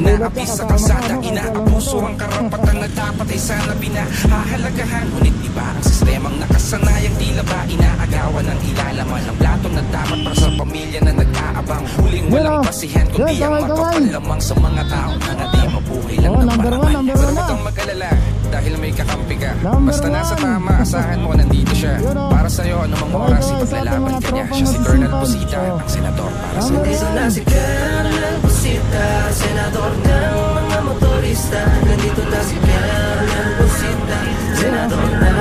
inaapi sa kalsada, inaabuso ang karapatan na dapat ay sana pinahahalagahan. Ngunit iba ang sistemang nakasanayang tila ba inaagawan ng ilalaman ng platong na dapat para sa pamilya na nag-aabang. Huling walang pasihan kundi ang magpapalamang sa mga tao na di mabuhay lang ng paraman. Pero huwag kang mag-alala dahil may kakampi ka. Basta nasa tama, asahan mo nandito siya. Para sa'yo anumang oras ipaglalaban ka niya. Siya si Colonel Busita, ang senador para sa nandito na si Colonel Busita, senador ng mga motorista. Nandito na si Colonel Busita, senador na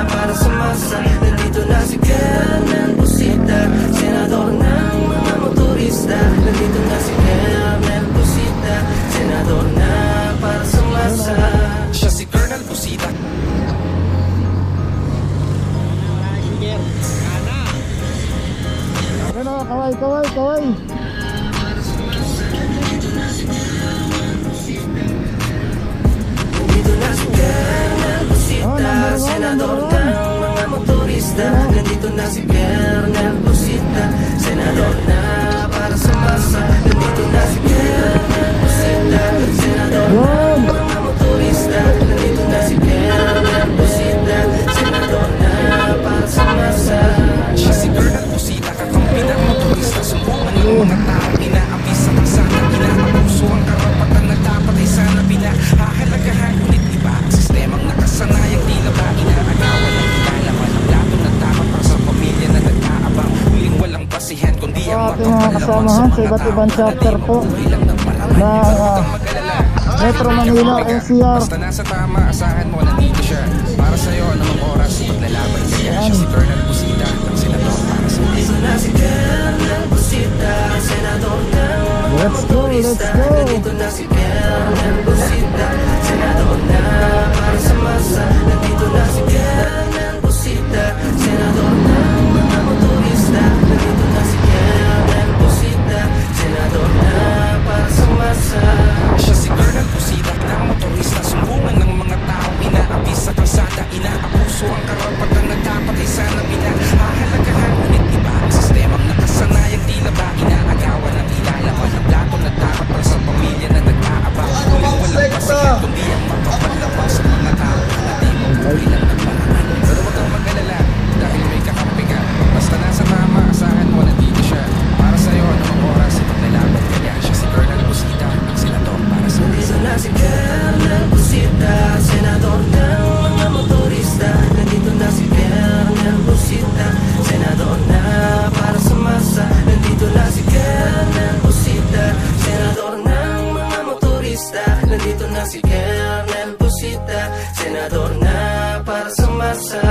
para sa masa. Nandito na si Colonel Busita, senador ng mga motorista. Nandito na si Colonel Busita, senador na para sa masa. Siya si Colonel Busita. Kaway, kaway, kaway. Nandito na si Colonel Busita, senador ng mga motorista. Nandito na si Colonel Busita, senador na para sa masa. Nandito na si Colonel Busita, senador ng mga motorista. Nandito na si Colonel Busita, senador na para sa masa. Siya si Colonel Busita, kakampi ng motorista. Sumbungan ng mga tao, inaapi sa kalsada, inaabuso ang karapatan na dapat ay sana pinahahalagahan. Ngunit iba ang sistemang nakasanayang tila ba inaagawan ng ilalaman ng platong na dapat para sa pamilya na nag-aabang. Huling walang basihan kundi ang magpapalamang sa mga iba't tao ibang na chapter di po mabuhay lang ng paraman. na Pero huwag kang mag-alala Metro Manila NCR. basta nasa tama, asahan mo nandito siya. Para sa'yo anumang oras ipaglalaban ka niya. Siya si Colonel Busita, ang senador para sa Nandito na si Colonel Busita, senador ng mga Let's go, let's motorista. go. Nandito na si Colonel Busita, senador na para sa masa. Nandito na si Colonel Busita, senador ng mga motorista. Nandito na si Colonel Busita, senador na para sa masa. Siya si Colonel Busita, ng motorista. Sumbungan ng mga tao, inaapi sa kalsada, inaabuso ang karapatan na dapat ay sana pinahahalagahan. Ngunit iba ang sistemang nakasanayang tila ba inaagawan ng ilalaman ng platong na dapat para sa pamilya na nag-aabang. Huling walang pasihan kundi ang magpapalamang sa mga tao na di mabuhay lang ng paraman. Pero huwag kang mag-alala dahil may kakampi ka. Basta nasa tama, asahan mo nandito siya. Para sa'yo anumang oras ipaglalaban ka niya. Siya si Colonel Busita, ang senador para sa Nandito na si Colonel Busita, senador ng mga motorista. Nandito na si Colonel Busita, senador na para sa masa. Nandito na si Colonel Busita, senador ng mga motorista. Nandito na si Colonel Busita, senador na para sa masa.